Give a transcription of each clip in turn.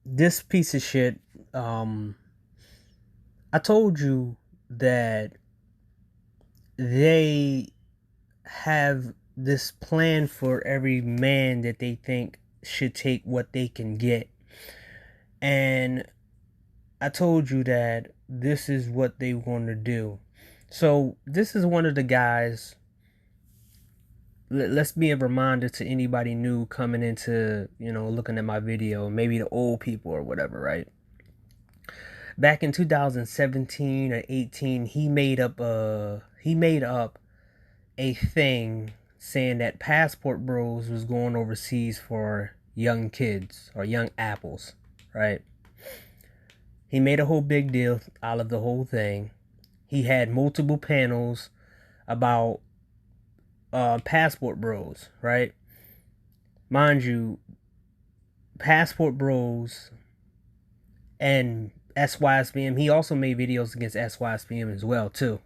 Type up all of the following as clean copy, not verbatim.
this piece of shit, I told you that they have this plan for every man that they think should take what they can get. And I told you that this is what they want to do. So this is one of the guys. Let's be a reminder to anybody new coming into, looking at my video, maybe the old people or whatever, right? Back in 2017 or 18, he made up a thing saying that Passport Bros was going overseas for young kids or young apples, right? He made a whole big deal out of the whole thing. He had multiple panels about Passport Bros, right? Mind you, Passport Bros and SYSBM, he also made videos against SYSBM as well, too.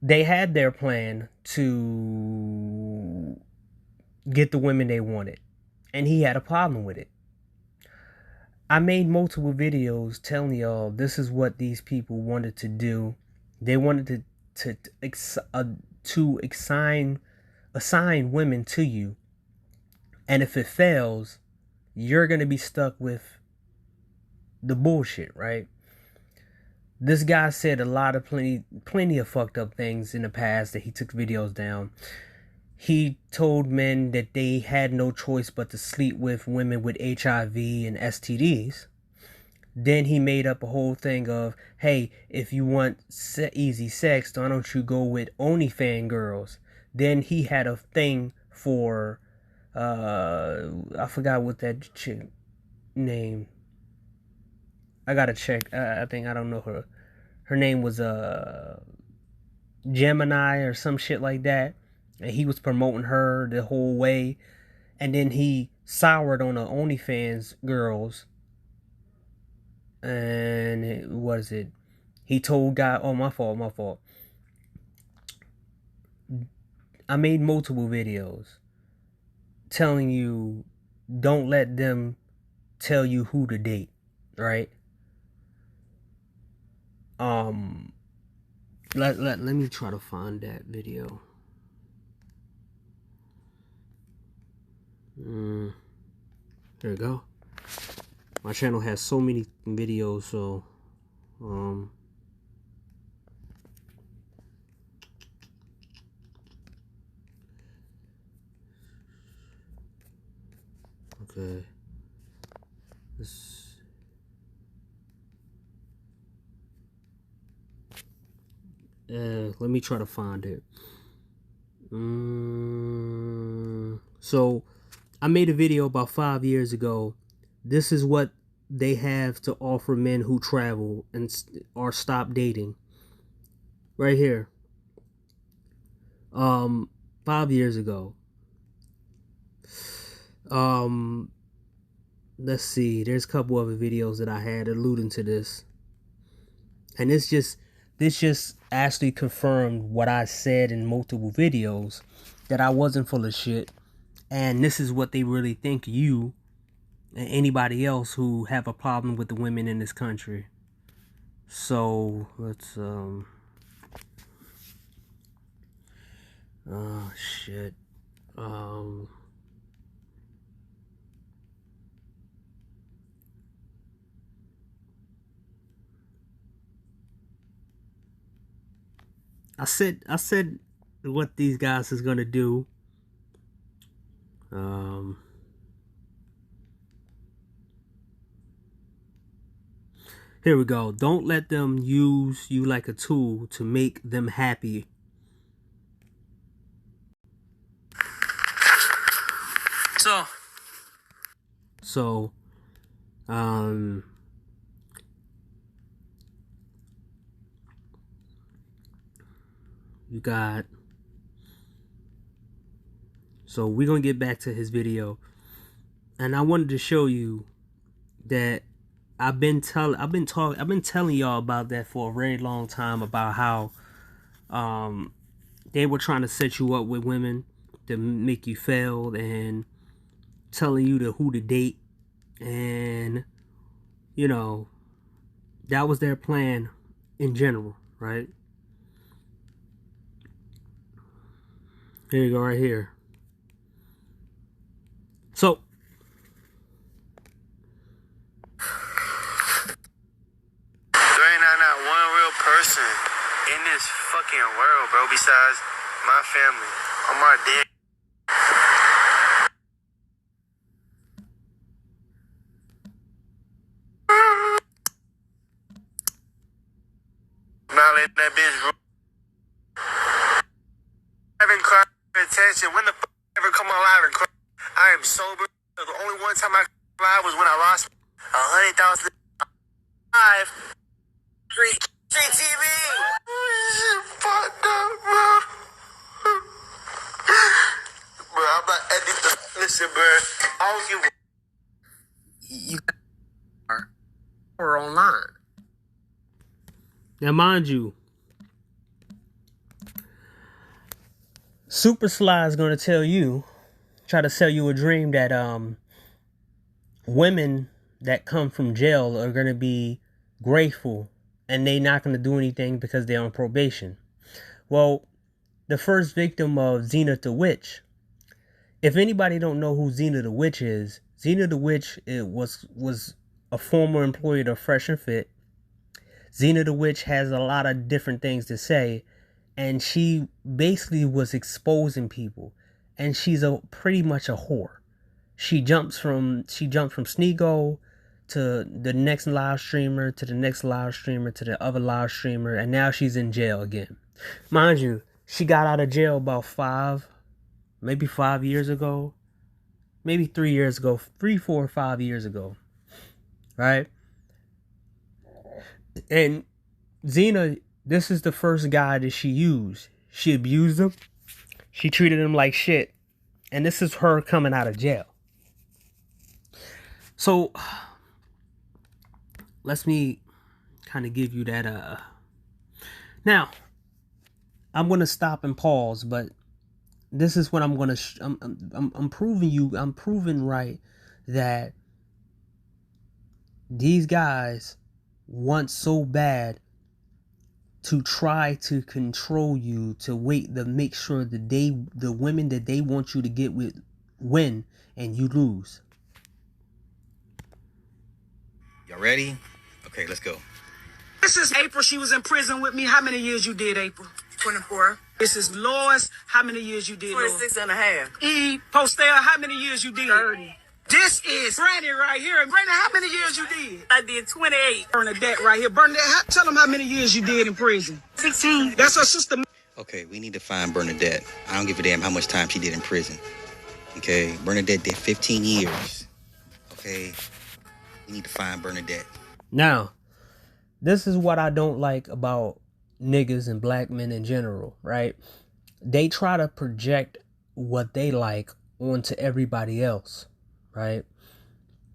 They had their plan to get the women they wanted, and he had a problem with it. I made multiple videos telling y'all this is what these people wanted to do. They wanted to assign women to you, and if it fails, you're gonna be stuck with the bullshit, right? This guy said a lot of plenty of fucked up things in the past that he took videos down. He told men that they had no choice but to sleep with women with HIV and STDs. Then he made up a whole thing of, hey, if you want easy sex, why don't you go with OnlyFans girls? Then he had a thing for, I forgot what that chick name. I gotta check. I think I don't know her. Her name was Gemini or some shit like that, and he was promoting her the whole way. And then he soured on the OnlyFans girls. And what is it? He told guy, oh, my fault. I made multiple videos telling you don't let them tell you who to date, right? Let me try to find that video. Here we go. My channel has so many videos, so okay. Let me try to find it. So I made a video about 5 years ago. This is what they have to offer men who travel and or stop dating. Right here. 5 years ago. Let's see. There's a couple other videos that I had alluding to this. And this just actually confirmed what I said in multiple videos, that I wasn't full of shit. And this is what they really think, you and anybody else who have a problem with the women in this country. So let's oh shit. I said what these guys is gonna do. Here we go. Don't let them use you like a tool to make them happy. So, you got. So we're gonna get back to his video, and I wanted to show you that I've been telling y'all about that for a very long time, about how they were trying to set you up with women to make you fail and telling you who to date. And, you know, that was their plan in general, right? Here you go, right here. So, there ain't not one real person in this fucking world, bro, besides my family. On my dead. Not letting that bitch rule. Having cry attention. When the fuck I ever come alive and cry? I am sober. The only one time I cried was when I lost 100,000 live. Street TV. Fucked up, bro. Bro, I'm not editing. Listen, bro. I don't give you are online. Now, mind you, Super Sly is going to try to sell you a dream that women that come from jail are going to be grateful and they're not going to do anything because they're on probation. Well, the first victim of Xena the Witch, if anybody don't know who Xena the Witch is, Xena the Witch was a former employee of Fresh and Fit. Xena the Witch has a lot of different things to say, and she basically was exposing people, and she's pretty much a whore. She jumps from Sneeko to the next live streamer, to the next live streamer, to the other live streamer, and now she's in jail again. Mind you, she got out of jail about 5 years ago, maybe 3 years ago, 3, 4, 5 years ago, right? And Xena, this is the first guy that she used. She abused him. She treated him like shit. And this is her coming out of jail. So, let me kind of give you that. Now, I'm going to stop and pause, but this is what I'm going to... I'm proving right that these guys want so bad to try to control you, to make sure that the women that they want you to get with win and you lose. Y'all ready? Okay, let's go. This is April. She was in prison with me. How many years you did, April? 24. This is Lois. How many years you did, 26 and a half. Postel, how many years you did? 30. This is Brandy right here. And Brandy, how many years you did? I did 28. Bernadette right here. Bernadette, tell them how many years you did in prison. 16. That's her sister. Okay, we need to find Bernadette. I don't give a damn how much time she did in prison. Okay, Bernadette did 15 years. Okay, we need to find Bernadette. Now, this is what I don't like about niggas and black men in general, right? They try to project what they like onto everybody else, right?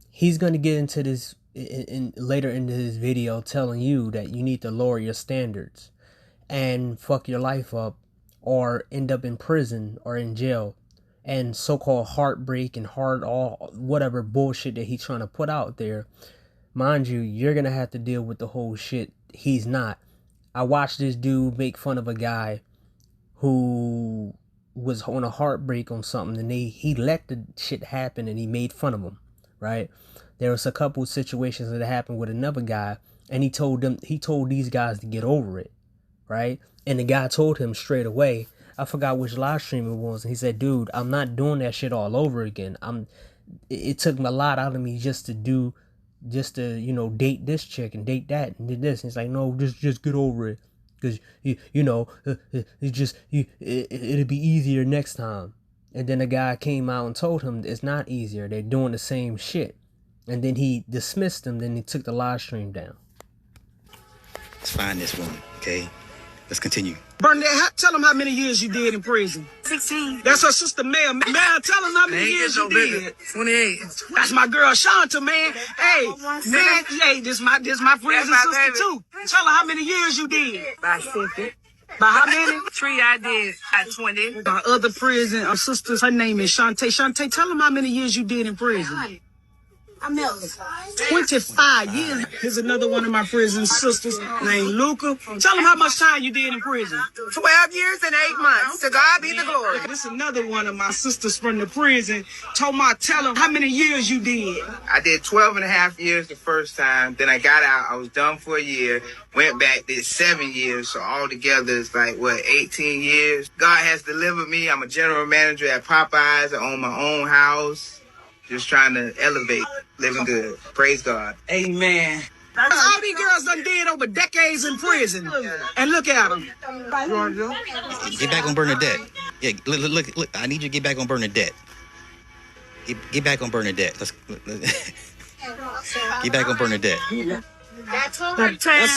He's going to get into this later into his video telling you that you need to lower your standards and fuck your life up or end up in prison or in jail and so-called heartbreak and all whatever bullshit that he's trying to put out there. Mind you, you're going to have to deal with the whole shit he's not. I watched this dude make fun of a guy who was on a heartbreak on something, and he let the shit happen and he made fun of him, right? There was a couple situations that happened with another guy, and he told these guys to get over it, right? And the guy told him straight away, I forgot which live stream it was, and he said, dude, I'm not doing that shit all over again. It took a lot out of me just to date this chick and date that and did this. And he's like, no, just get over it. Because, it'll be easier next time. And then the guy came out and told him it's not easier. They're doing the same shit. And then he dismissed him. Then he took the live stream down. Let's find this woman, okay? Let's continue. Bernadette, tell them how many years you did in prison. 16. That's her sister, Mel. Mel, tell them how many years you did. 28. That's my girl, Shanta, man. Hey, man, hey, this my prison sister, too. Tell her how many years you did. About 50. By how many? 3 I did at 20. My other prison sister, her name is Shantae. Shantae, tell them how many years you did in prison. 25 years. Here's another one of my prison sisters named Luca. Tell them how much time you did in prison. 12 years and 8 months. To God be the glory. This is another one of my sisters from the prison. Tell them how many years you did. I did 12 and a half years the first time. Then I got out. I was done for a year. Went back, did 7 years. So altogether it's like, 18 years. God has delivered me. I'm a general manager at Popeyes. I own my own house. Just trying to elevate, living good. Praise God. Amen. All these girls done did over decades in prison. And look at them. Get back on Bernadette. Yeah, look. I need you to get back on Bernadette. Get back on Bernadette. Get back on Bernadette. That's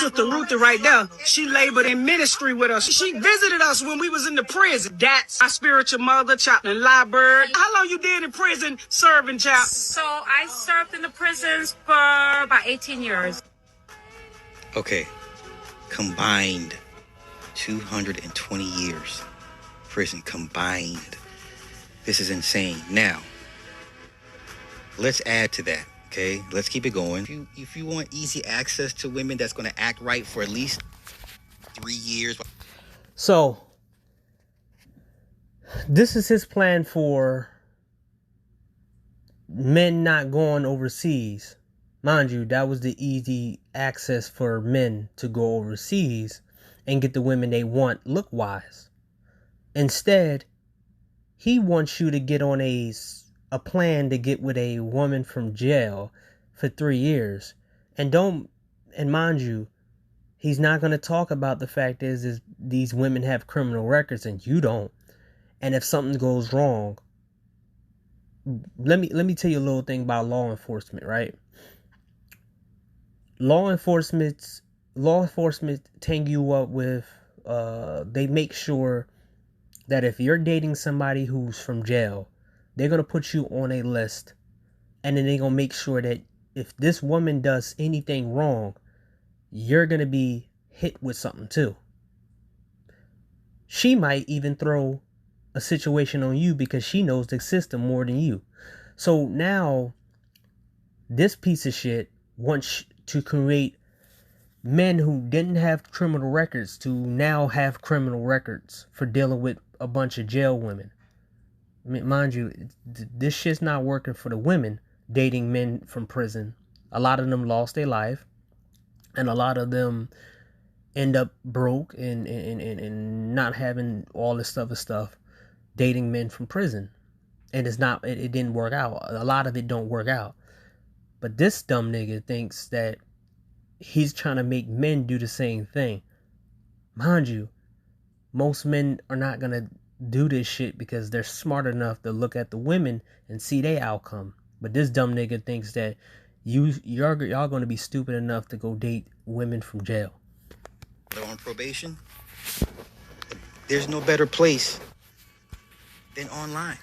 Sister Ruthie right there. She labored in ministry with us. She visited us when we was in the prison. That's our spiritual mother, Chaplain Liebert. How long you did in prison serving, Chap? So I served in the prisons for about 18 years. Okay, combined 220 years prison combined. This is insane. Now, let's add to that. Okay, let's keep it going. If you want easy access to women that's going to act right for at least 3 years. So, this is his plan for men not going overseas. Mind you, that was the easy access for men to go overseas and get the women they want look-wise. Instead, he wants you to get on a plan to get with a woman from jail for 3 years. And mind you, he's not going to talk about the fact is these women have criminal records and you don't. And if something goes wrong, let me tell you a little thing about law enforcement, right? Law enforcement tang you up with, they make sure that if you're dating somebody who's from jail, they're going to put you on a list, and then they're going to make sure that if this woman does anything wrong, you're going to be hit with something too. She might even throw a situation on you because she knows the system more than you. So now, this piece of shit wants to create men who didn't have criminal records to now have criminal records for dealing with a bunch of jail women. I mean, mind you, this shit's not working for the women dating men from prison. A lot of them lost their life, and a lot of them end up broke and not having all this other stuff dating men from prison. And it didn't work out. A lot of it don't work out. But this dumb nigga thinks that he's trying to make men do the same thing. Mind you, most men are not going to do this shit because they're smart enough to look at the women and see their outcome. But this dumb nigga thinks that y'all going to be stupid enough to go date women from jail. They're on probation. There's no better place than online.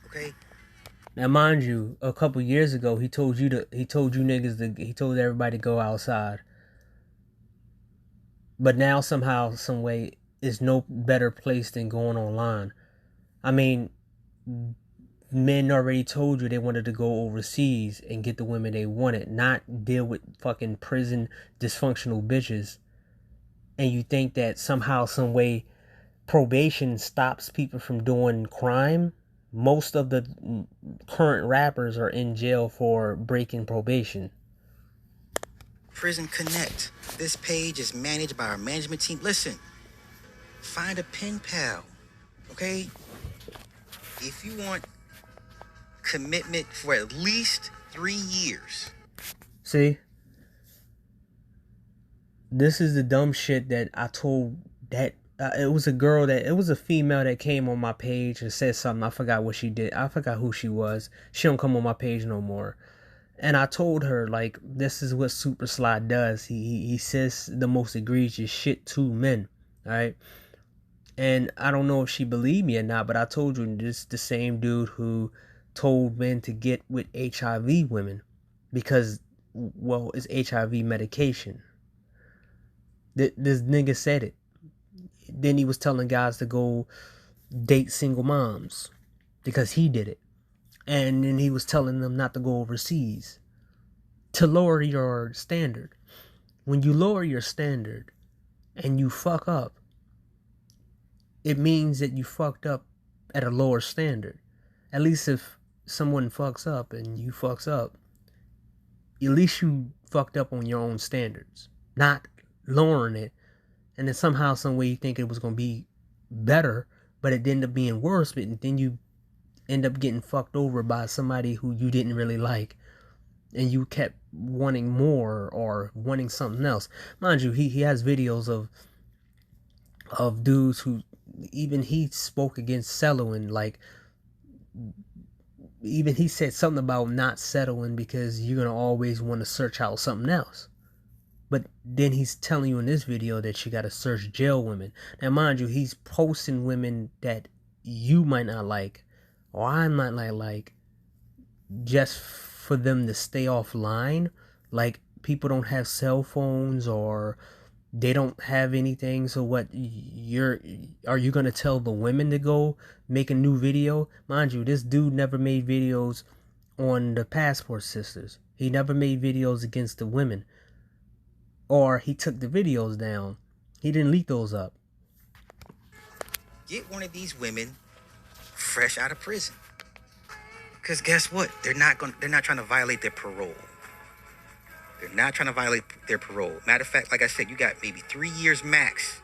Okay? Now, mind you, a couple years ago, he told everybody to go outside. But now somehow, some way, is no better place than going online. I mean, men already told you they wanted to go overseas and get the women they wanted, not deal with fucking prison dysfunctional bitches. And you think that somehow, some way, probation stops people from doing crime? Most of the current rappers are in jail for breaking probation. Prison Connect. This page is managed by our management team. Listen, find a pen pal, okay? If you want commitment for at least 3 years. See? This is the dumb shit that I told that it was a female that came on my page and said something. I forgot what she did. I forgot who she was. She don't come on my page no more. And I told her, like, this is what Super Sly does. He says the most egregious shit to men, alright? And I don't know if she believed me or not, but I told you, this is the same dude who told men to get with HIV women because, well, it's HIV medication. This nigga said it. Then he was telling guys to go date single moms because he did it. And then he was telling them not to go overseas, to lower your standard. When you lower your standard and you fuck up, it means that you fucked up at a lower standard. At least if someone fucks up and you fucks up, at least you fucked up on your own standards, not lowering it. And then somehow, some way you think it was going to be better, but it ended up being worse. But then you end up getting fucked over by somebody who you didn't really like, and you kept wanting more or wanting something else. Mind you, he has videos of dudes who, even he spoke against settling. Like, even he said something about not settling because you're gonna always want to search out something else. But then he's telling you in this video that you gotta search jail women. Now mind you, he's posting women that you might not like, or I might not like, just for them to stay offline. Like, people don't have cell phones, or they don't have anything. So what, are you gonna tell the women to go make a new video? Mind you, this dude never made videos on the Passport Sisters. He never made videos against the women, or he took the videos down. He didn't leak those up. Get one of these women fresh out of prison. Because guess what? They're not trying to violate their parole. They're not trying to violate their parole. Matter of fact, like I said, you got maybe 3 years max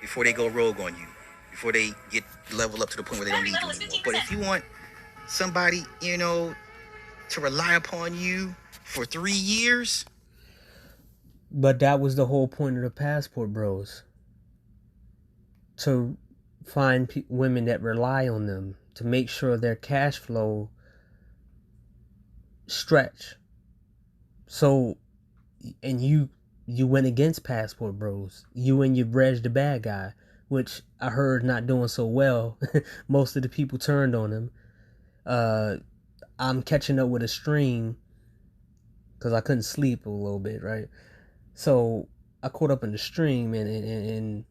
before they go rogue on you, before they get level up to the point where they don't need you anymore. But if you want somebody, to rely upon you for 3 years. But that was the whole point of the Passport Bros. To find women that rely on them, to make sure their cash flow stretch. So, and you went against Passport Bros. You and your Brej the bad guy, which I heard not doing so well. Most of the people turned on him. I'm catching up with a stream because I couldn't sleep a little bit, right? So I caught up in the stream, and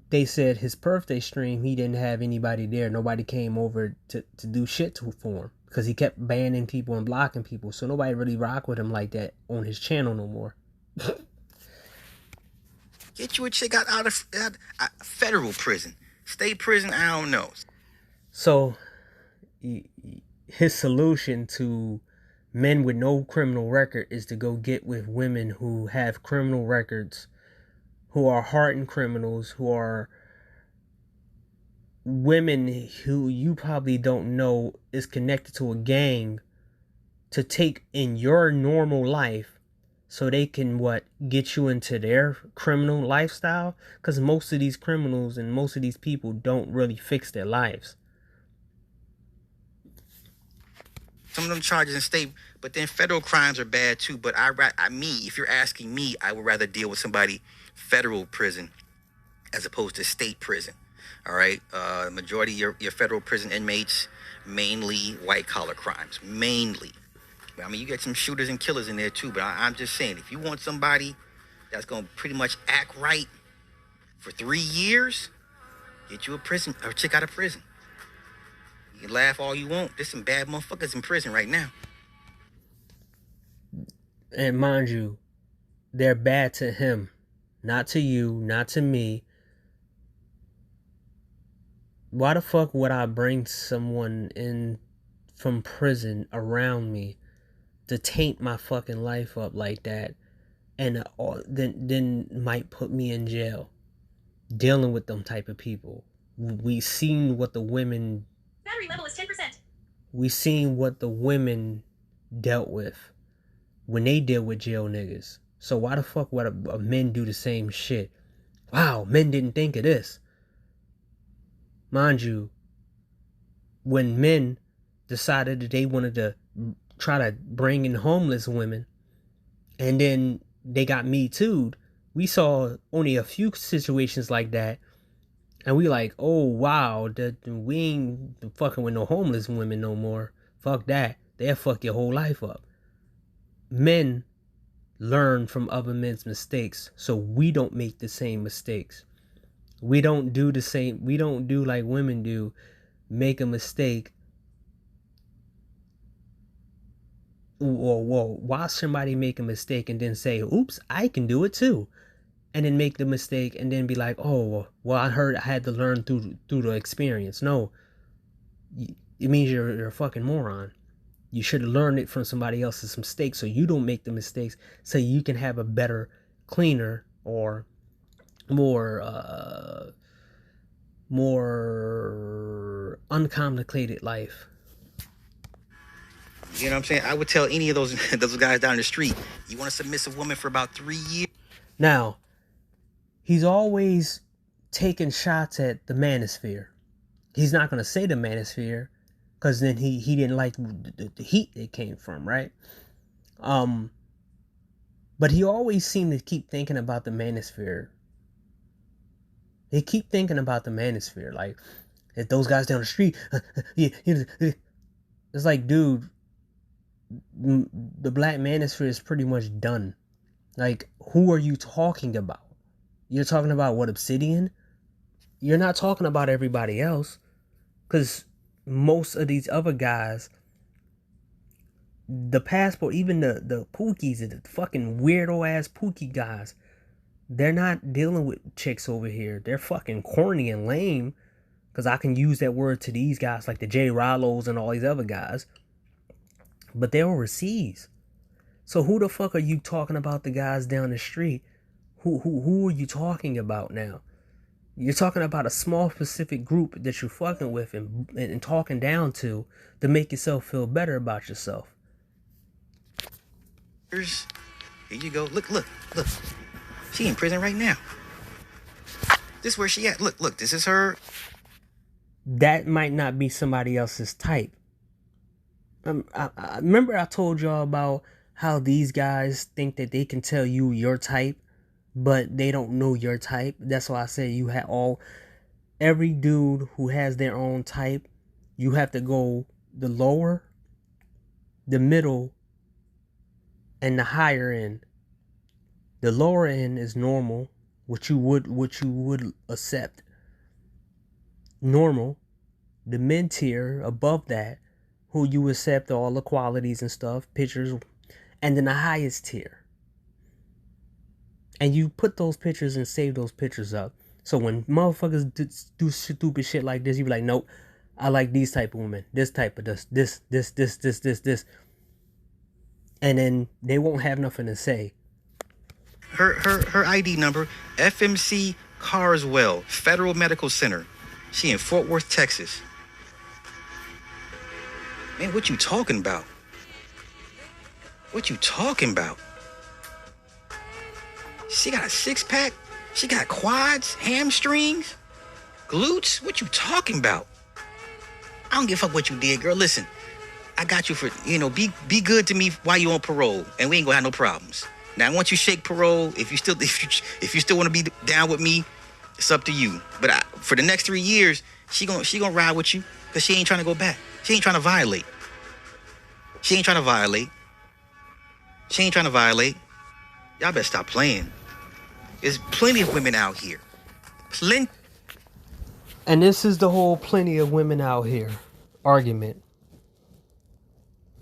they said his birthday stream, he didn't have anybody there. Nobody came over to do shit for him, because he kept banning people and blocking people. So nobody really rock with him like that on his channel no more. Get you a chick out of federal prison. State prison, I don't know. So his solution to men with no criminal record is to go get with women who have criminal records, who are hardened criminals, who are women who you probably don't know is connected to a gang, to take in your normal life so they can get you into their criminal lifestyle. Because most of these criminals and most of these people don't really fix their lives. Some of them charges in state, but then federal crimes are bad too. But if you're asking me, I would rather deal with somebody federal prison as opposed to state prison. All right, majority of your federal prison inmates, mainly white collar crimes, mainly. I mean, you get some shooters and killers in there too. But I'm just saying, if you want somebody that's gonna pretty much act right for 3 years, get you a chick out of prison. You can laugh all you want. There's some bad motherfuckers in prison right now. And mind you, they're bad to him, not to you, not to me. Why the fuck would I bring someone in from prison around me to taint my fucking life up like that, and then might put me in jail dealing with them type of people? We seen what the women... Battery level is 10%. We seen what the women dealt with when they deal with jail niggas. So why the fuck would men do the same shit? Wow, men didn't think of this. Mind you, when men decided that they wanted to try to bring in homeless women, and then they got Me Too'd, we saw only a few situations like that. And we like, oh, wow, we ain't fucking with no homeless women no more. Fuck that. They'll fuck your whole life up. Men learn from other men's mistakes, so we don't make the same mistakes. We don't do the same. We don't do like women do, make a mistake Or watch somebody make a mistake and then say, oops, I can do it too. And then make the mistake and then be like, oh, well, I heard I had to learn through the experience. No, it means you're a fucking moron. You should have learned it from somebody else's mistakes so you don't make the mistakes, so you can have a better, cleaner, or more uncomplicated life. You know what I'm saying? I would tell any of those guys down the street, you want a submissive woman for about 3 years? Now, he's always taking shots at the manosphere. He's not going to say the manosphere because then he didn't like the heat it came from, right? But he always seemed to keep thinking about the manosphere. He keep thinking about the manosphere. Like, if those guys down the street, it's like, dude, the black manosphere is pretty much done. Like, who are you talking about? You're talking about what, Obsidian? You're not talking about everybody else. Because most of these other guys, the passport, even the Pookies, the fucking weirdo ass Pookie guys, they're not dealing with chicks over here. They're fucking corny and lame. Because I can use that word to these guys like the J. Rollos and all these other guys. But they're overseas. So who the fuck are you talking about, the guys down the street? Who are you talking about now? You're talking about a small specific group that you're fucking with and talking down to make yourself feel better about yourself. Here you go. Look. She in prison right now. This is where she at. Look, this is her. That might not be somebody else's type. I remember I told y'all about how these guys think that they can tell you your type, but they don't know your type. That's why I say you have every dude who has their own type, you have to go the lower, the middle, and the higher end. The lower end is normal, what you would accept. Normal. The mid tier above that, who you accept all the qualities and stuff, pictures, and then the highest tier. And you put those pictures and save those pictures up. So when motherfuckers do stupid shit like this, you be like, nope, I like these type of women. This type of this. And then they won't have nothing to say. Her ID number, FMC Carswell, Federal Medical Center. She in Fort Worth, Texas. Man, what you talking about? What you talking about? She got a six-pack? She got quads, hamstrings, glutes? What you talking about? I don't give a fuck what you did, girl. Listen, I got you for, be good to me while you on parole, and we ain't gonna have no problems. Now, once you shake parole, if you still want to be down with me, it's up to you. But for the next 3 years, she gonna ride with you because she ain't trying to go back. She ain't trying to violate. Y'all better stop playing. There's plenty of women out here. Plenty. And this is the whole plenty of women out here argument.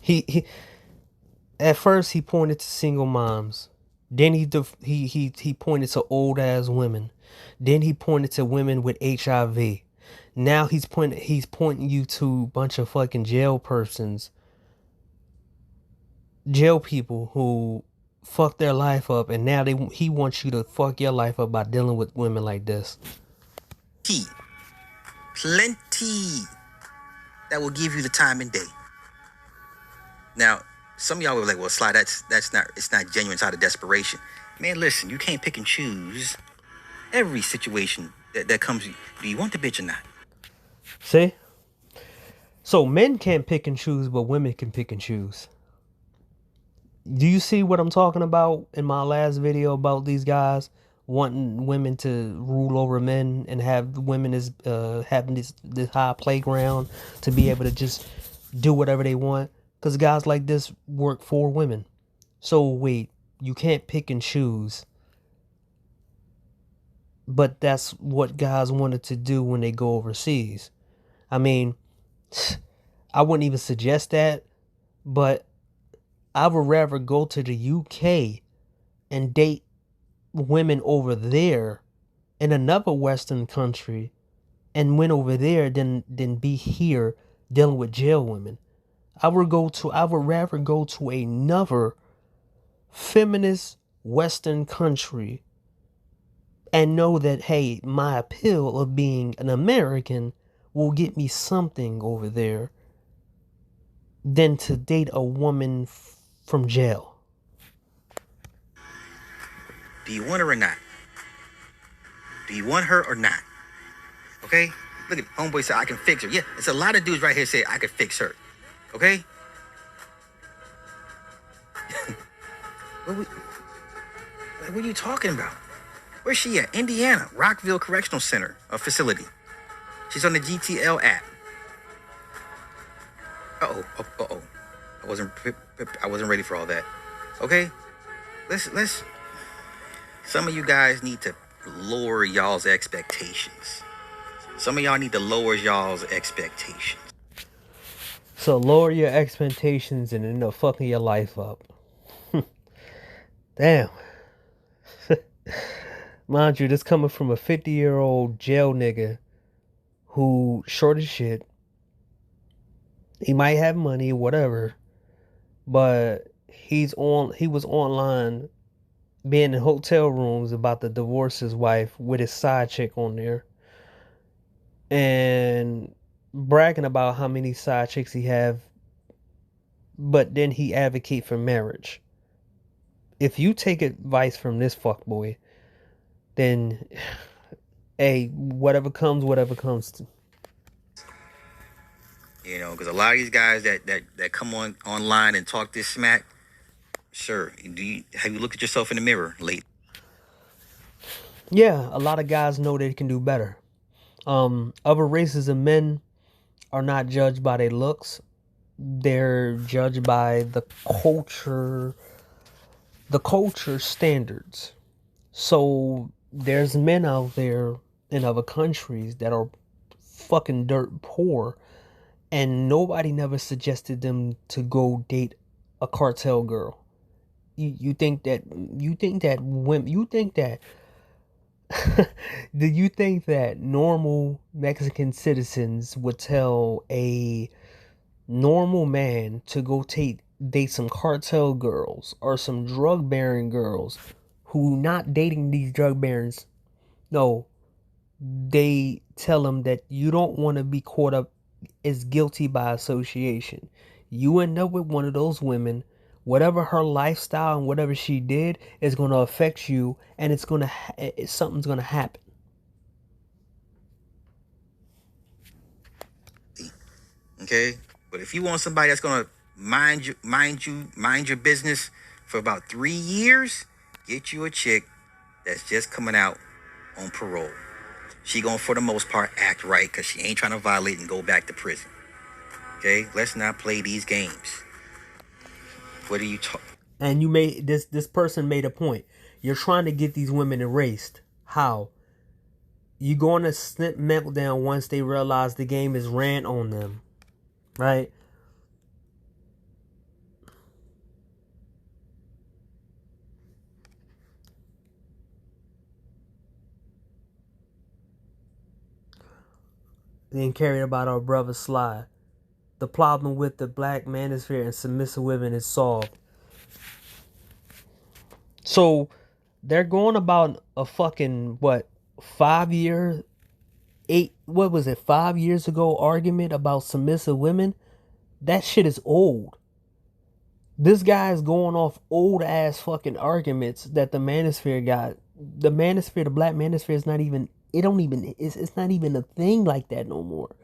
He at first he pointed to single moms. Then he pointed to old ass women. Then he pointed to women with HIV. Now he's pointing you to a bunch of fucking jail people who fuck their life up, and now he wants you to fuck your life up by dealing with women like this. Plenty that will give you the time and day. Now, some of y'all were like, well, Sly, it's not genuine, it's out of desperation. Man, listen, you can't pick and choose every situation that comes. Do you want the bitch or not? See? So men can't pick and choose, but women can pick and choose. Do you see what I'm talking about in my last video about these guys wanting women to rule over men and have women as having this high playground to be able to just do whatever they want? Because guys like this work for women. So wait, you can't pick and choose. But that's what guys wanted to do when they go overseas. I mean, I wouldn't even suggest that, but I would rather go to the UK and date women over there in another Western country and win over there than be here dealing with jail women. I would rather go to another feminist Western country and know that, hey, my appeal of being an American will get me something over there than to date a woman from jail. Do you want her or not? Do you want her or not? Okay? Look at homeboy said I can fix her. Yeah, it's a lot of dudes right here say I can fix her. Okay? What are you talking about? Where's she at? Indiana, Rockville Correctional Center, a facility. She's on the GTL app. Uh-oh. I wasn't ready for all that. Okay? Let's some of you guys need to lower y'all's expectations. Some of y'all need to lower y'all's expectations. So lower your expectations and end up fucking your life up. Damn. Mind you, this coming from a 50-year-old jail nigga who short as shit. He might have money, whatever, but he was online being in hotel rooms about to divorce his wife with his side chick on there and bragging about how many side chicks he have, but then he advocate for marriage. If you take advice from this fuckboy, then hey, whatever comes. You know, because a lot of these guys that come online and talk this smack, sure. Have you looked at yourself in the mirror lately? Yeah, a lot of guys know they can do better. Other races of men are not judged by their looks. They're judged by the culture standards. So there's men out there in other countries that are fucking dirt poor, and nobody never suggested them to go date a cartel girl. You think that do you think that normal Mexican citizens would tell a normal man to go date some cartel girls or some drug baron girls who not dating these drug barons? No, they tell them that you don't want to be caught up as guilty by association. You end up with one of those women, whatever her lifestyle and whatever she did is going to affect you, and something's going to happen. Okay? But if you want somebody that's going to mind your business for about 3 years, get you a chick that's just coming out on parole. She gonna, for the most part, act right because she ain't trying to violate and go back to prison. Okay? Let's not play these games. What are you talking? And you made this person made a point. You're trying to get these women erased. How? You going to snip meltdown once they realize the game is ran on them, right? Then carried about our brother Sly. The problem with the black manosphere and submissive women is solved. So they're going about a fucking 5 years ago argument about submissive women. That shit is old. This guy is going off old ass fucking arguments that the manosphere got. The black manosphere is not even. It's not even a thing like that no more.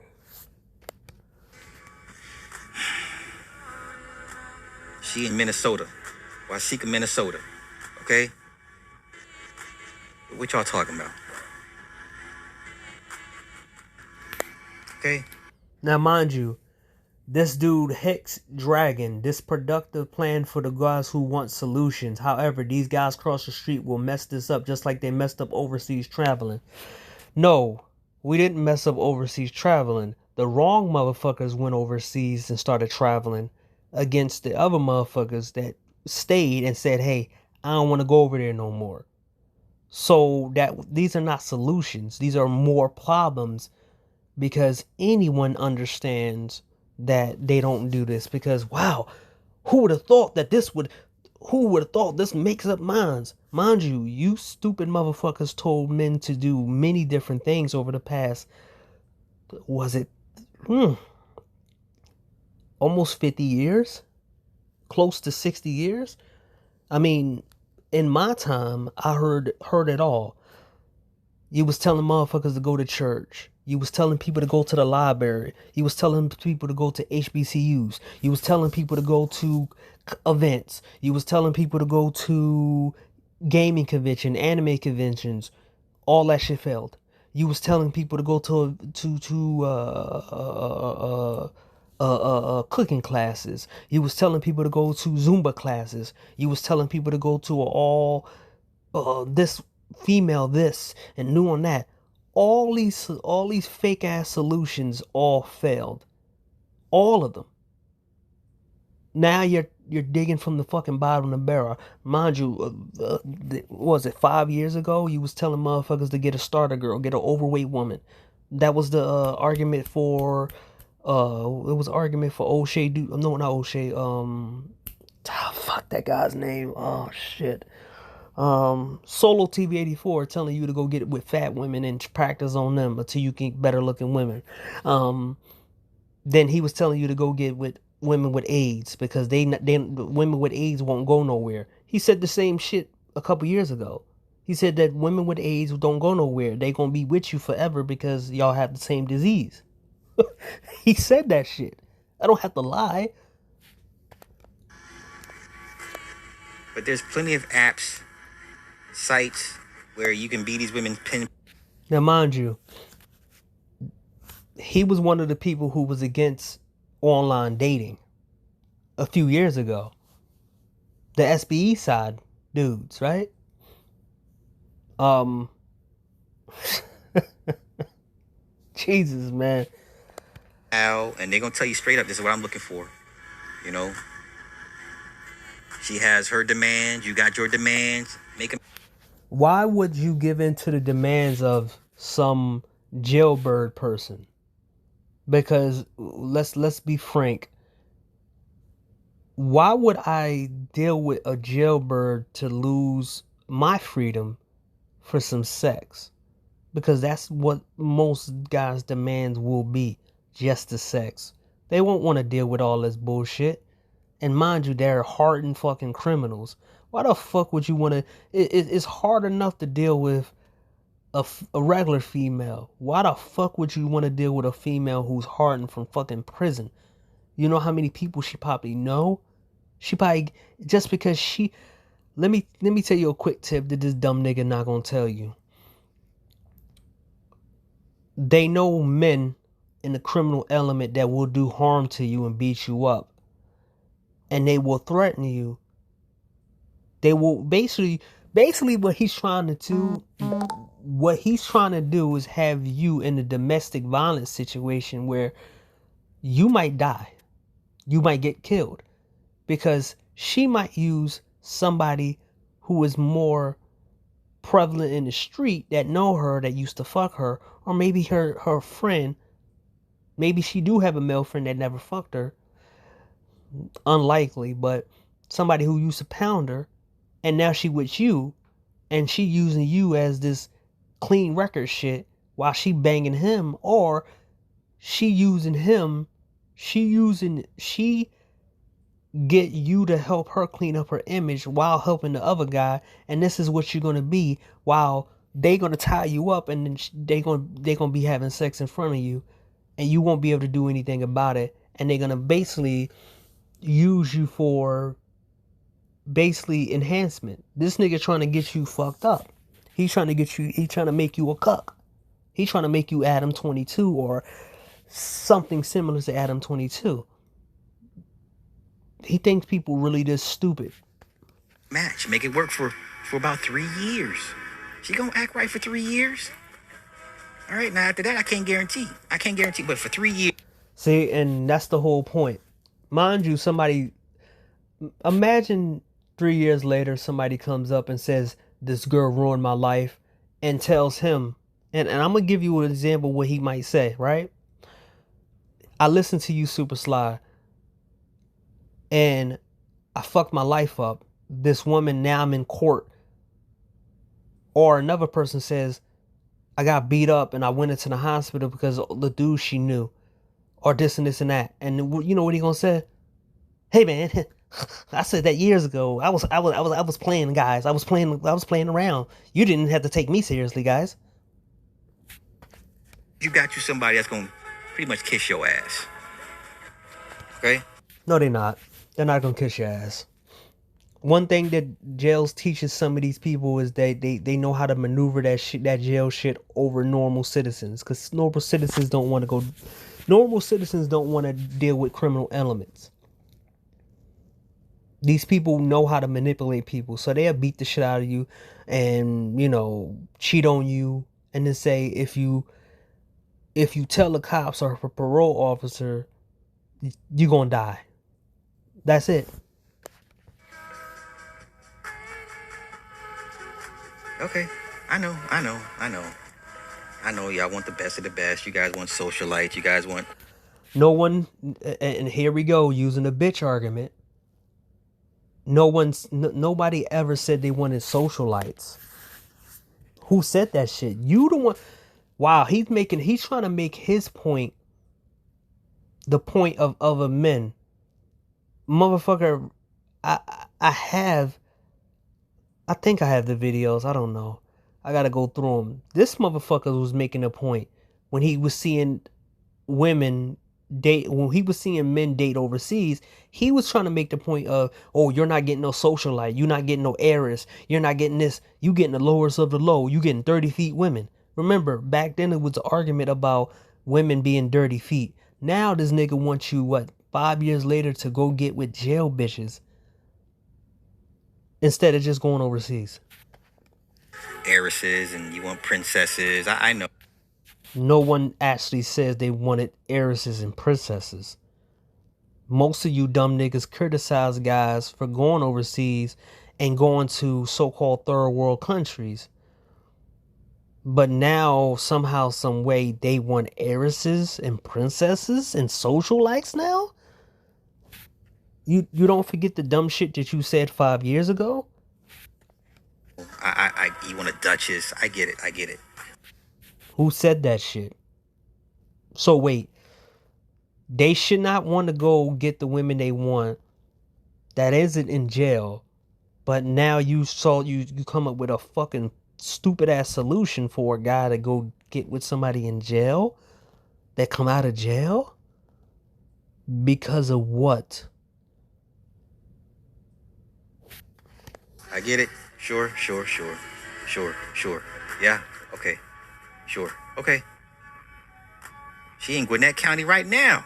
She in Minnesota. Waseca, Minnesota. Okay? What y'all talking about? Okay? Now, mind you, this dude, Hex Dragon, this productive plan for the guys who want solutions. However, these guys across the street will mess this up just like they messed up overseas traveling. No, we didn't mess up overseas traveling. The wrong motherfuckers went overseas and started traveling. against the other motherfuckers that stayed and said, hey, I don't want to go over there no more. So that these are not solutions. These are more problems, because anyone understands that they don't do this. Because wow, who would have thought this makes up minds? Mind you, you stupid motherfuckers told men to do many different things over the past, was it almost 50 years? Close to 60 years? I mean, in my time, I heard it all. You was telling motherfuckers to go to church. You was telling people to go to the library. You was telling people to go to HBCUs. You was telling people to go to events. You was telling people to go to gaming convention, anime conventions. All that shit failed. You was telling people to go to cooking classes. You was telling people to go to Zumba classes. You was telling people to go to all this female this and new on that. All these fake ass solutions all failed. All of them. Now you're digging from the fucking bottom of the barrel. Mind you, what was it 5 years ago? You was telling motherfuckers to get a starter girl, get an overweight woman. That was the argument for. It was an argument for O'Shea. No, not O'Shea. Fuck that guy's name. Oh shit. Solo TV84 telling you to go get it with fat women and practice on them until you can get better looking women. Then he was telling you to go get with women with AIDS because women with AIDS won't go nowhere. He said the same shit a couple years ago. He said that women with AIDS don't go nowhere. They gonna be with you forever because y'all have the same disease. He said that shit. I don't have to lie. But there's plenty of apps, sites where you can be these women pin. Now, mind you, he was one of the people who was against online dating a few years ago. The SBE side dudes, right? Jesus, man. And they're gonna tell you straight up, this is what I'm looking for. You know, she has her demands, you got your demands. Make them. Why would you give in to the demands of some jailbird person? Because let's be frank. Why would I deal with a jailbird to lose my freedom for some sex? Because that's what most guys' demands will be, just the sex. They won't want to deal with all this bullshit. And mind you, they're hardened fucking criminals. Why the fuck would you want to... It's hard enough to deal with a regular female. Why the fuck would you want to deal with a female who's hardened from fucking prison? You know how many people she probably know? She probably... Just because she... Let me tell you a quick tip that this dumb nigga not gonna tell you. They know men in the criminal element that will do harm to you and beat you up. And they will threaten you. They will basically what he's trying to do is have you in a domestic violence situation where you might die. You might get killed. Because she might use somebody who is more prevalent in the street that know her, that used to fuck her, or maybe her friend. Maybe she do have a male friend that never fucked her. Unlikely, but somebody who used to pound her, and now she with you, and she using you as this clean record shit while she banging him, or she using him, she get you to help her clean up her image while helping the other guy, and this is what you're gonna be while they gonna tie you up, and then they gonna be having sex in front of you, and you won't be able to do anything about it, and they're gonna basically use you for basically enhancement. This nigga trying to get you fucked up. He's trying to make you a cuck. He's trying to make you Adam 22 or something similar to Adam 22. He thinks people really this stupid. Match, make it work for about 3 years. She gonna act right for 3 years. All right, now after that, I can't guarantee, but for 3 years. See, and that's the whole point. Mind you, imagine 3 years later, somebody comes up and says, this girl ruined my life, and tells him, and I'm going to give you an example of what he might say, right? I listened to you, Super Sly, and I fucked my life up. This woman, now I'm in court. Or another person says, I got beat up and I went into the hospital because of the dude she knew. Or this and this and that. And you know what he gonna say? Hey man, I said that years ago. I was playing, guys. I was playing around. You didn't have to take me seriously, guys. You got you somebody that's gonna pretty much kiss your ass. Okay? No, they're not. They're not gonna kiss your ass. One thing that jails teaches some of these people is that they know how to maneuver that jail shit over normal citizens. Because normal citizens don't want to deal with criminal elements. These people know how to manipulate people. So they'll beat the shit out of you and, you know, cheat on you. And then say, if you tell the cops or a parole officer, you're gonna die. That's it. Okay. I know. Y'all want the best of the best. You guys want socialites. You guys want... No one, and here we go, using the bitch argument. Nobody ever said they wanted socialites. Who said that shit? You the one. Wow, he's trying to make his point the point of other men. Motherfucker, I think I have the videos. I don't know. I gotta go through them. This motherfucker was making a point when he was seeing women date. When he was seeing men date overseas, he was trying to make the point of, oh, you're not getting no socialite. You're not getting no heiress. You're not getting this. You getting the lowest of the low. You getting 30 feet women. Remember, back then it was an argument about women being dirty feet. Now this nigga wants you, 5 years later to go get with jail bitches instead of just going overseas. Heiresses and you want princesses. I know. No one actually says they wanted heiresses and princesses. Most of you dumb niggas criticize guys for going overseas and going to so-called third world countries. But now, somehow, some way, they want heiresses and princesses and socialites now? You don't forget the dumb shit that you said 5 years ago? You want a duchess. I get it. Who said that shit? So wait, they should not want to go get the women they want that isn't in jail, but now you come up with a fucking stupid ass solution for a guy to go get with somebody in jail that come out of jail? Because of what? I get it. Sure. Yeah, okay. Sure, okay. She in Gwinnett County right now.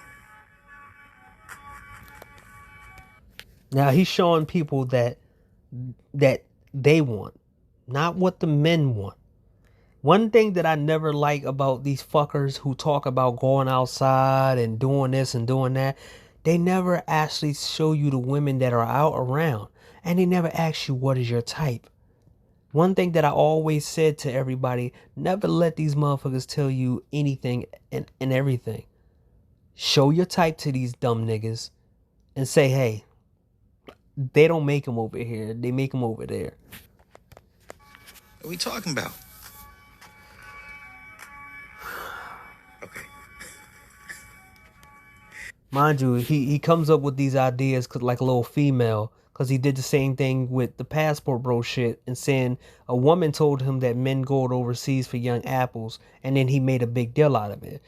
Now he's showing people that they want, not what the men want. One thing that I never like about these fuckers who talk about going outside and doing this and doing that, they never actually show you the women that are out around. And they never ask you, what is your type? One thing that I always said to everybody, never let these motherfuckers tell you anything and everything. Show your type to these dumb niggas and say, hey, they don't make them over here. They make them over there. What are we talking about? Okay. Mind you, he comes up with these ideas like a little female. Because he did the same thing with the passport bro shit and saying a woman told him that men go overseas for young apples. And then he made a big deal out of it.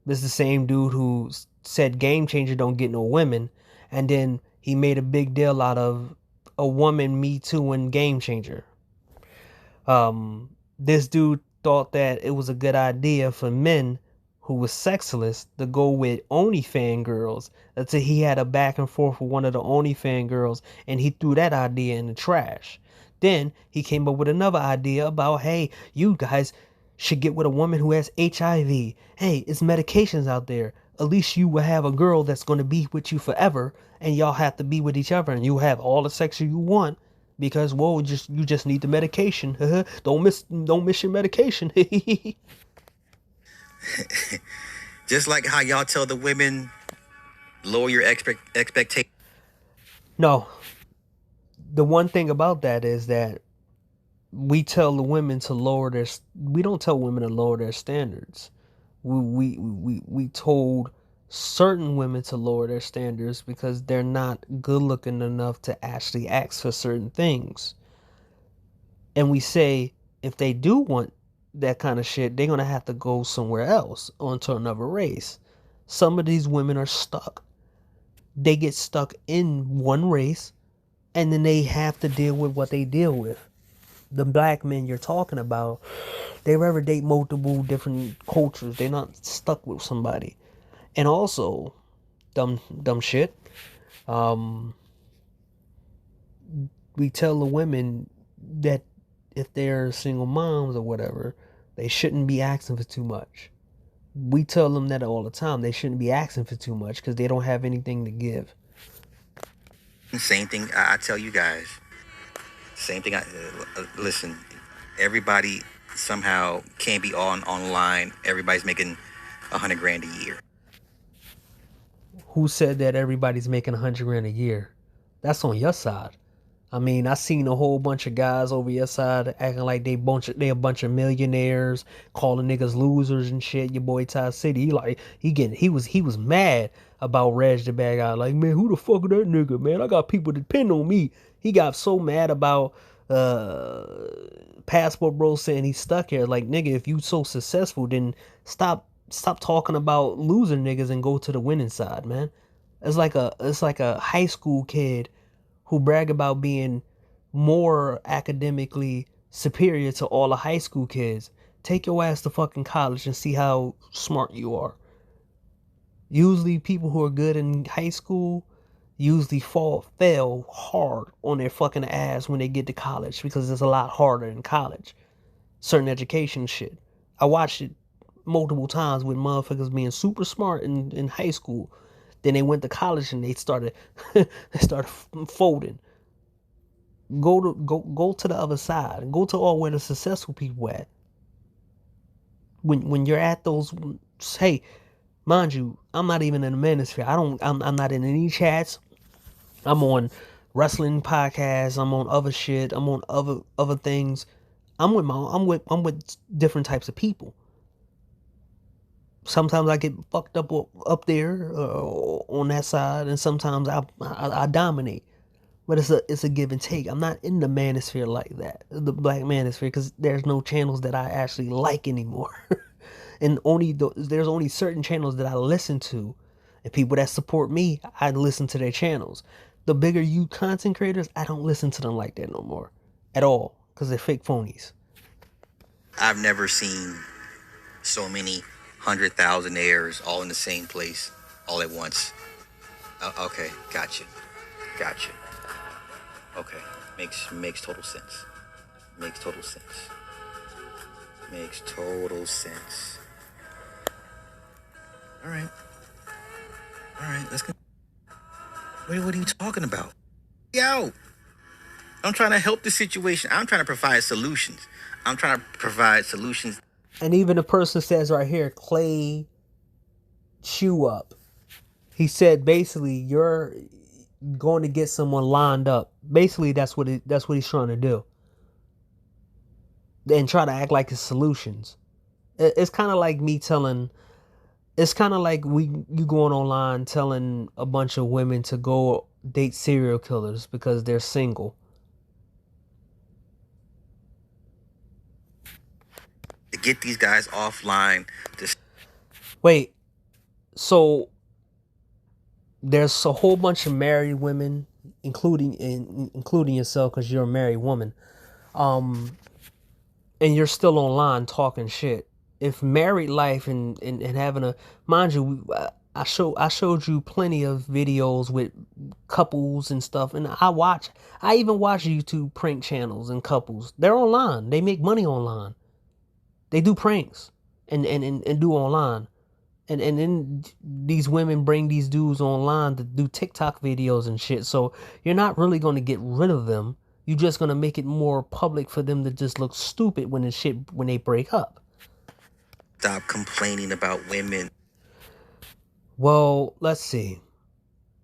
This is the same dude who said Game Changer don't get no women. And then he made a big deal out of a woman Me Too and Game Changer. This dude thought that it was a good idea for men who was sexless to go with OnlyFans girls until he had a back and forth with one of the OnlyFans girls and he threw that idea in the trash. Then he came up with another idea about, hey, you guys should get with a woman who has HIV. Hey, it's medications out there. at least you will have a girl that's going to be with you forever, and y'all have to be with each other, and you have all the sex you want because, well, you just need the medication. don't miss your medication. Just like how y'all tell the women, lower your expectations. No, the one thing about that is that we tell the women to lower their. We don't tell women to lower their standards. We told certain women to lower their standards because they're not good looking enough to actually ask for certain things. And we say if they do want that kind of shit, they're gonna have to go somewhere else, onto another race. Some of these women are stuck. They get stuck in one race, and then they have to deal with what they deal with. The black men you're talking about, they rather date multiple different cultures. They're not stuck with somebody. And also, dumb shit. We tell the women that if they're single moms or whatever, they shouldn't be asking for too much. We tell them that all the time. They shouldn't be asking for too much because they don't have anything to give. Same thing I tell you guys. Same thing. Listen, everybody somehow can't be online. Everybody's making $100,000 a year. Who said that everybody's making $100,000 a year? That's on your side. I mean, I seen a whole bunch of guys over your side acting like they a bunch of millionaires, calling niggas losers and shit. Your boy Ty City, he was mad about Reg the bad guy. Like, man, who the fuck is that nigga, man? I got people depend on me. He got so mad about Passport Bro saying he's stuck here. Like, nigga, if you so successful, then stop talking about loser niggas and go to the winning side, man. It's like a high school kid who brag about being more academically superior to all the high school kids. Take your ass to fucking college and see how smart you are. Usually people who are good in high school usually fail hard on their fucking ass when they get to college because it's a lot harder in college. Certain education shit. I watched it multiple times with motherfuckers being super smart in high school. Then they went to college and they started folding. Go to the other side. Go to all where the successful people at. When you're at those, hey, mind you, I'm not even in the manosphere. I'm not in any chats. I'm on wrestling podcasts. I'm on other shit. I'm on other things. I'm with different types of people. Sometimes I get fucked up there on that side, and sometimes I dominate. But it's a give and take. I'm not in the manosphere like that, the black manosphere, because there's no channels that I actually like anymore, and there's only certain channels that I listen to, and people that support me, I listen to their channels. The bigger you content creators, I don't listen to them like that no more, at all, because they're fake phonies. I've never seen so many 100,000aires all in the same place all at once. Okay, gotcha. Okay, makes total sense. Makes total sense. All right, let's go. What are you talking about? Yo, I'm trying to help the situation. I'm trying to provide solutions. And even the person says right here, Clay Chew Up. He said basically you're going to get someone lined up. Basically that's what he's trying to do. And try to act like it's solutions. It's kind of like me telling. It's kind of like you going online telling a bunch of women to go date serial killers because they're single. To get these guys offline. Wait, so there's a whole bunch of married women, including yourself, because you're a married woman, and you're still online talking shit. If married life and having a, mind you, I showed you plenty of videos with couples and stuff, and I even watch YouTube prank channels and couples. They're online. They make money online. They do pranks and do online. And then these women bring these dudes online to do TikTok videos and shit. So you're not really going to get rid of them. You're just going to make it more public for them to just look stupid when they break up. Stop complaining about women. Well, let's see.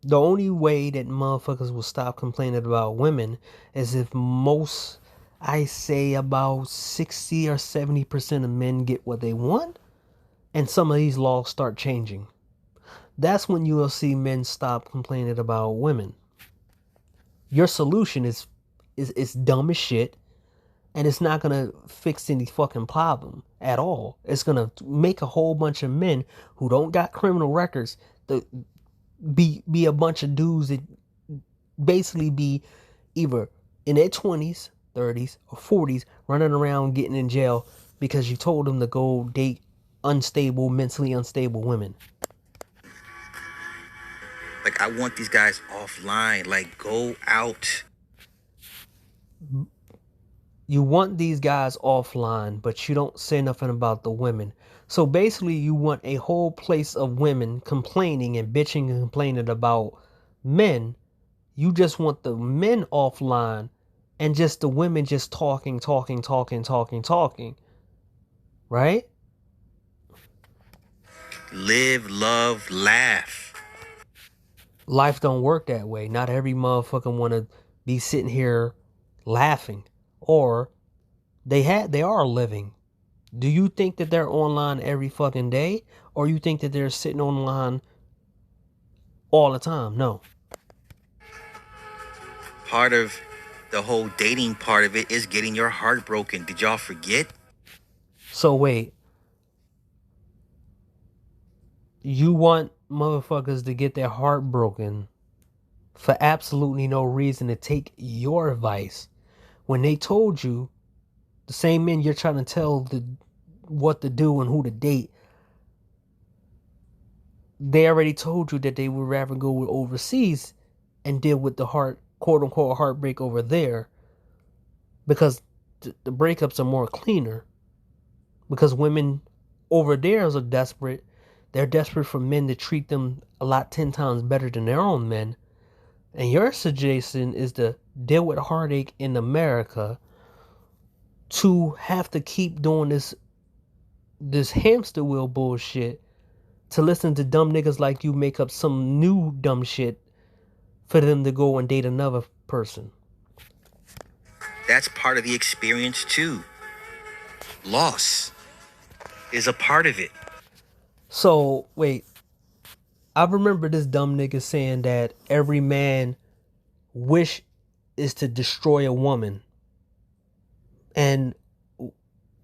The only way that motherfuckers will stop complaining about women is if I say about 60 or 70% of men get what they want, and some of these laws start changing. That's when you will see men stop complaining about women. Your solution is dumb as shit, and it's not gonna fix any fucking problem at all. It's gonna make a whole bunch of men who don't got criminal records to be a bunch of dudes that basically be either in their 20s, 30s, or 40s running around getting in jail because you told them to go date mentally unstable women. Like, I want these guys offline. Like, go out. You want these guys offline, but you don't say nothing about the women. So basically, you want a whole place of women complaining and bitching and complaining about men. You just want the men offline and just the women just talking. Right? Live, love, laugh. Life don't work that way. Not every motherfucker want to be sitting here laughing. Or they are living. Do you think that they're online every fucking day? Or you think that they're sitting online all the time? No. Part of the whole dating part of it is getting your heart broken. Did y'all forget? So wait. You want motherfuckers to get their heart broken for absolutely no reason to take your advice when they told you, the same men you're trying to tell what to do and who to date, they already told you that they would rather go overseas and deal with the quote unquote heartbreak over there, because the breakups are more cleaner, because women over there are desperate. They're desperate for men to treat them 10 times better than their own men. And your suggestion is to deal with heartache in America, to have to keep doing this hamster wheel bullshit, to listen to dumb niggas like you make up some new dumb shit for them to go and date another person. That's part of the experience too. Loss is a part of it. So, wait. I remember this dumb nigga saying that every man wish is to destroy a woman. And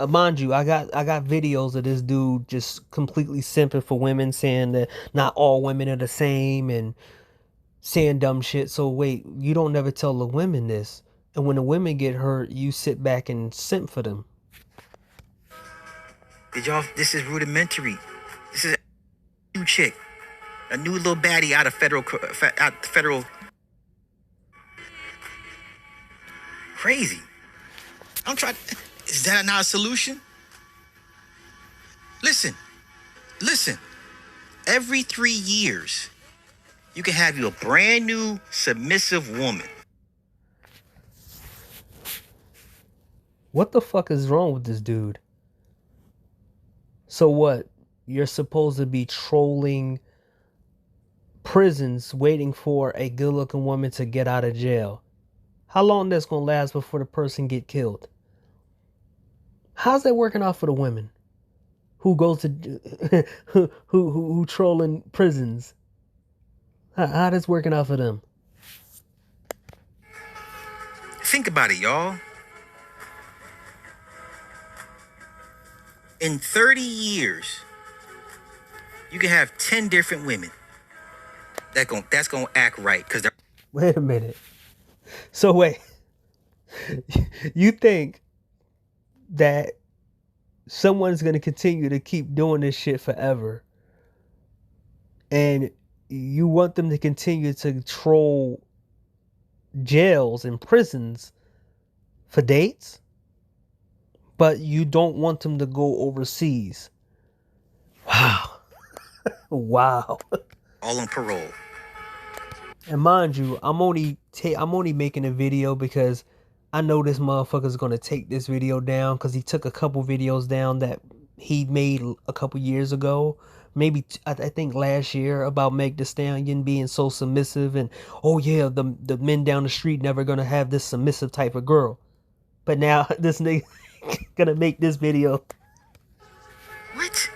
mind you, I got videos of this dude just completely simping for women, saying that not all women are the same and saying dumb shit. So wait, you don't never tell the women this. And when the women get hurt, you sit back and simp for them. This is rudimentary. This is a new chick. A new little baddie out of federal. Crazy. I'm trying. Is that not a solution? Listen. Every 3 years, you can have you a brand new submissive woman. What the fuck is wrong with this dude? So what? You're supposed to be trolling prisons waiting for a good-looking woman to get out of jail. How long that's gonna last before the person get killed? How's that working out for the women who goes to who trolling prisons? How that's working out for them? Think about it, y'all. In 30 years, you can have 10 different women that's gonna act right, because they're... Wait a minute. So wait, you think that someone's gonna continue to keep doing this shit forever, and you want them to continue to troll jails and prisons for dates, but you don't want them to go overseas? Wow. Wow. all on parole. And mind you, I'm only making a video because I know this motherfucker's gonna take this video down, because he took a couple videos down that he made a couple years ago, maybe I think last year, about Meg Thee Stallion being so submissive, and oh yeah, the men down the street never gonna have this submissive type of girl. But now this nigga gonna make this video. What?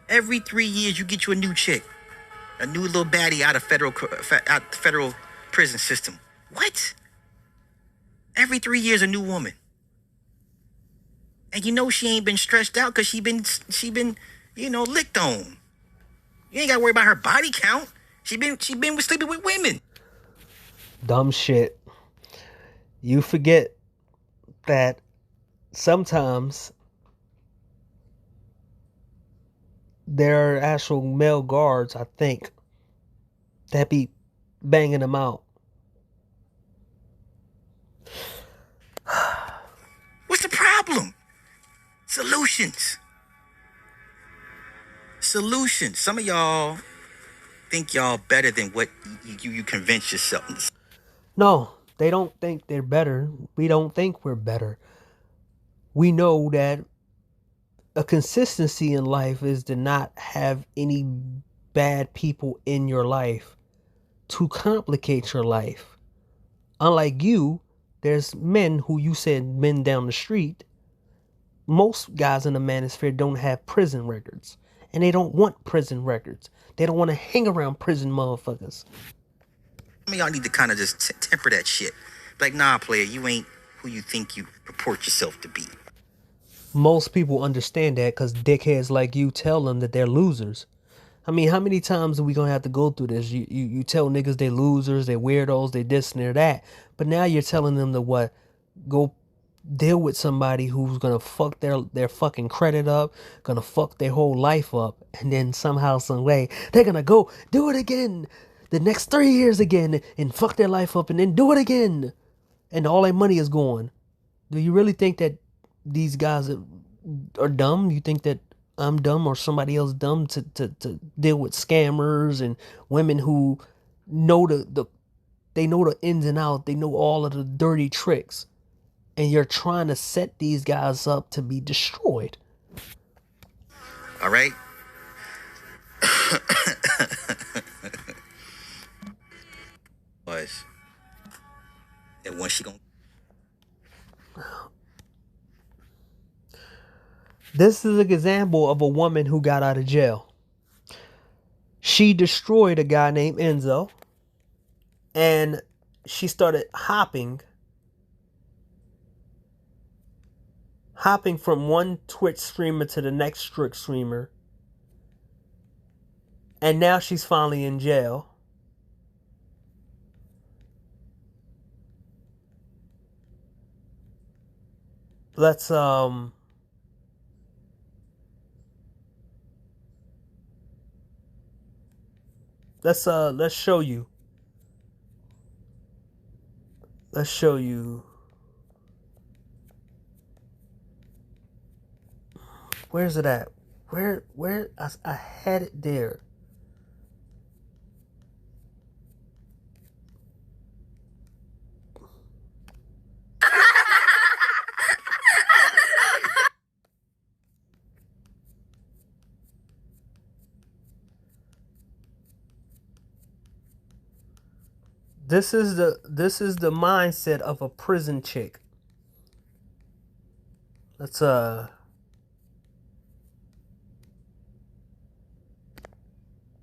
Every 3 years you get you a new chick, a new little baddie out of federal prison system. What? Every 3 years a new woman. And you know she ain't been stretched out because she been, licked on. You ain't gotta worry about her body count. She been sleeping with women. Dumb shit. You forget that sometimes there are actual male guards, I think, that be banging them out. What's the problem? Solutions. Some of y'all think y'all better than what you convince yourself. No, they don't think they're better. We don't think we're better. We know that a consistency in life is to not have any bad people in your life to complicate your life. Unlike you, there's men who you said men down the street. Most guys in the manosphere don't have prison records. And they don't want prison records. They don't want to hang around prison motherfuckers. Y'all need to kind of just temper that shit. Like, nah, player, you ain't who you think you purport yourself to be. Most people understand that because dickheads like you tell them that they're losers. I mean, how many times are we going to have to go through this? You tell niggas they losers, they weirdos, they this and they're that. But now you're telling them to what? Go deal with somebody who's going to fuck their fucking credit up, going to fuck their whole life up. And then somehow, some way, they're going to go do it again the next 3 years again and fuck their life up and then do it again. And all their money is gone. Do you really think that these guys are dumb? You think that I'm dumb or somebody else dumb to deal with scammers and women who know they know the ins and outs, they know all of the dirty tricks, and you're trying to set these guys up to be destroyed? All right. And when she gonna? This is an example of a woman who got out of jail. She destroyed a guy named Enzo, and she started hopping from one Twitch streamer to the next Twitch streamer, and now she's finally in jail. Let's show you. Let's show you. Where's it at? Where I had it there. This is the mindset of a prison chick. Let's Zena,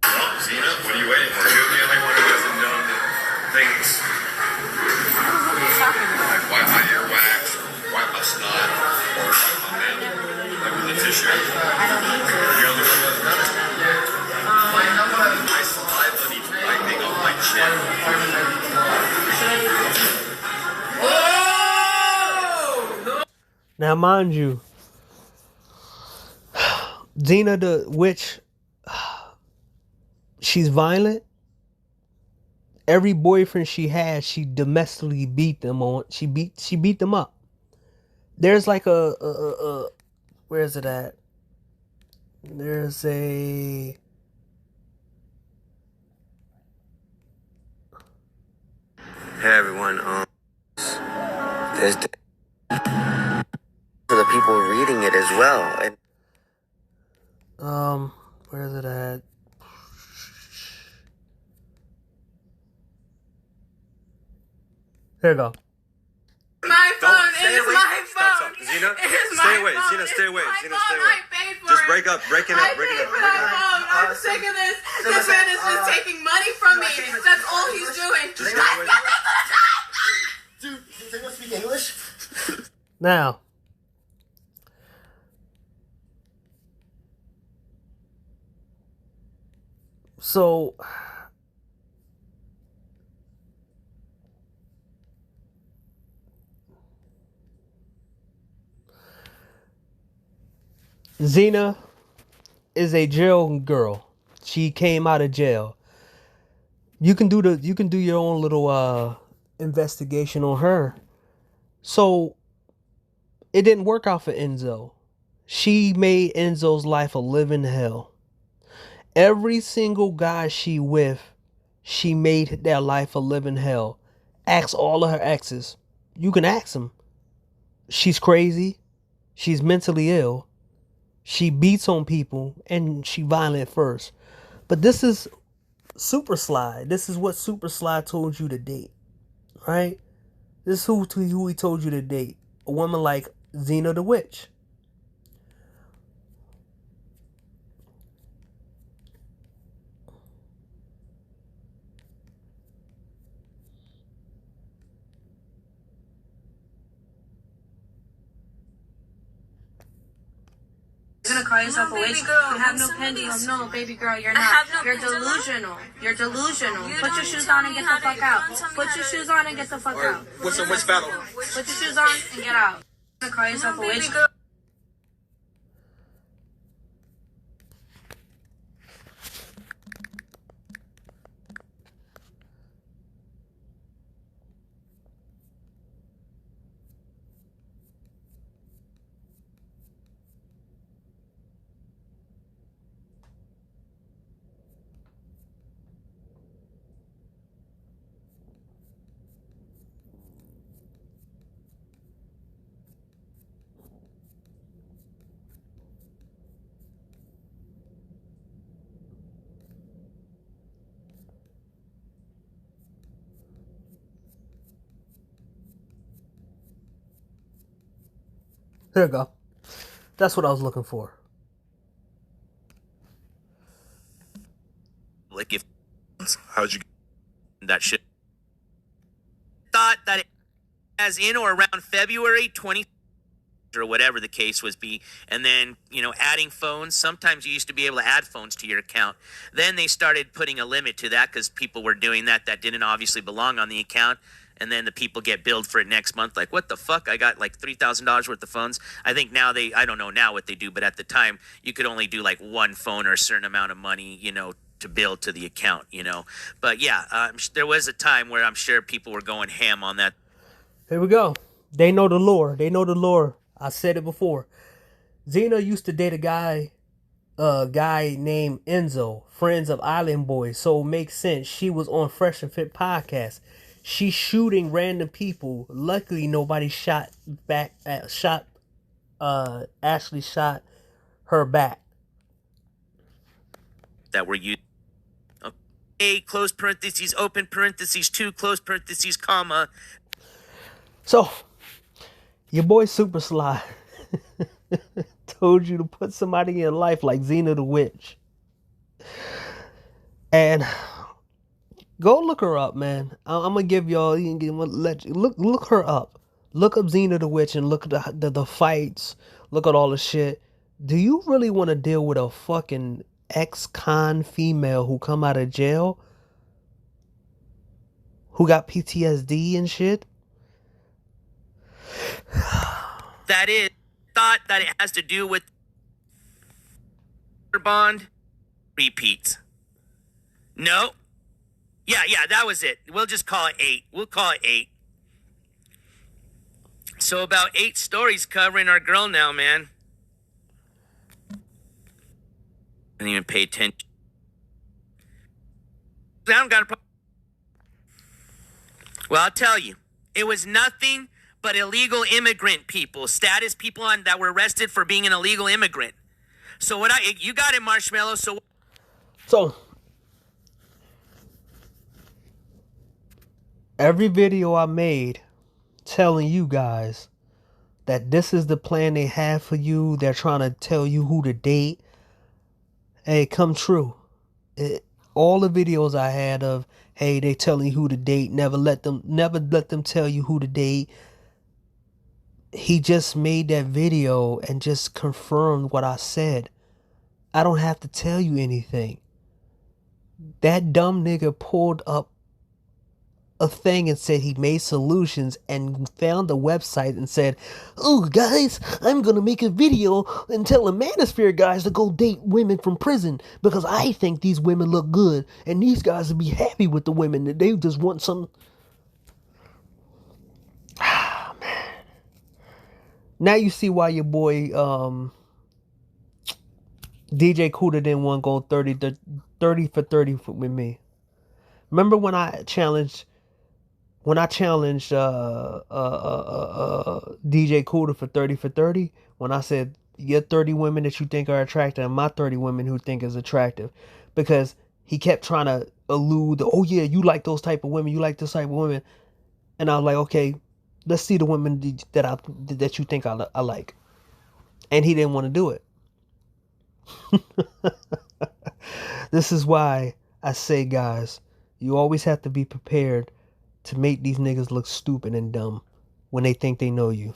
what are you waiting for? You're the only one who hasn't done things like wipe my earwax, wipe my snot, or wipe my nail, like with the tissue. You're the only one who hasn't done it. My saliva needs wiping off my chin. Now, mind you, Zena the witch, she's violent. Every boyfriend she had, she domestically beat them on. She beat them up. There's like a where is it at? There's a... Hey everyone, there's for the people reading it as well. And where is it at? Here we go. My phone Stay is away. my Stop, phone. stop. Zena, It is stay my away. phone. Zena, stay away. It's Zena, my stay phone. away. I paid for Just it. break up. Break it I up. Break paid it up. for Break that it up. phone. I'm sick of this. This man is just taking money from me. That's all he's doing. Just get away. dude, does anyone speak English? Now, so Xena is a jail girl. She came out of jail. You can do your own little investigation on her. So it didn't work out for Enzo. She made Enzo's life a living hell. Every single guy she with, she made their life a living hell. Ask all of her exes. You can ask them. She's crazy. She's mentally ill. She beats on people and she violent first. But this is Super Sly. This is what Super Sly told you to date. Right? This is who he told you to date. A woman like Xena the Witch. You're gonna call yourself a witch? You have no pendulum. No, baby girl, you're not. You're delusional. You're delusional. Put your shoes on and get the fuck out. Put your shoes on and get the fuck out. What's a witch battle? Put your shoes on and get out. You're gonna call yourself a witch? There we go. That's what I was looking for. Like if how'd you get that shit? Thought that it, as in or around February 20 or whatever the case was be, and then adding phones. Sometimes you used to be able to add phones to your account. Then they started putting a limit to that because people were doing that didn't obviously belong on the account. And then the people get billed for it next month. Like, what the fuck? I got like $3,000 worth of phones. I think now I don't know now what they do, but at the time you could only do like one phone or a certain amount of money, to bill to the account, But yeah, there was a time where I'm sure people were going ham on that. Here we go. They know the lore. They know the lore. I said it before. Xena used to date a guy named Enzo, Friends of Island Boys. So it makes sense. She was on Fresh and Fit podcast. She's shooting random people. Luckily, nobody shot back. Ashley shot her back. That were used. A close parentheses, open parentheses, 2 close parentheses, comma. So, your boy Super Sly told you to put somebody in your life like Xena the Witch. And go look her up, man. I'm gonna give y'all. Look her up. Look up Xena the Witch and look at the fights. Look at all the shit. Do you really want to deal with a fucking ex-con female who come out of jail, who got PTSD and shit? That is thought that it has to do with bond repeats. No. Yeah, that was it. We'll just call it 8. We'll call it 8. So about 8 stories covering our girl now, man. Didn't even pay attention. I don't got a problem. Well, I'll tell you, it was nothing but illegal immigrant people, status people that were arrested for being an illegal immigrant. So you got it, Marshmallow. So every video I made telling you guys that this is the plan they have for you, they're trying to tell you who to date, hey, come true. All the videos I had of, hey, they telling you who to date, never let them tell you who to date. He just made that video and just confirmed what I said. I don't have to tell you anything. That dumb nigga pulled up a thing and said he made solutions and found the website and said, oh guys, I'm gonna make a video and tell the Manosphere guys to go date women from prison because I think these women look good and these guys will be happy with the women that they just want some. Ah, man. Now you see why your boy DJ Kuda didn't want to go 30 for 30 with me. Remember when I challenged DJ Kuda for 30 for 30? When I said, your 30 women that you think are attractive and my 30 women who think is attractive. Because he kept trying to allude, oh yeah, you like those type of women, you like this type of women. And I was like, okay, let's see the women that you think I like. And he didn't want to do it. This is why I say, guys, you always have to be prepared to make these niggas look stupid and dumb when they think they know you.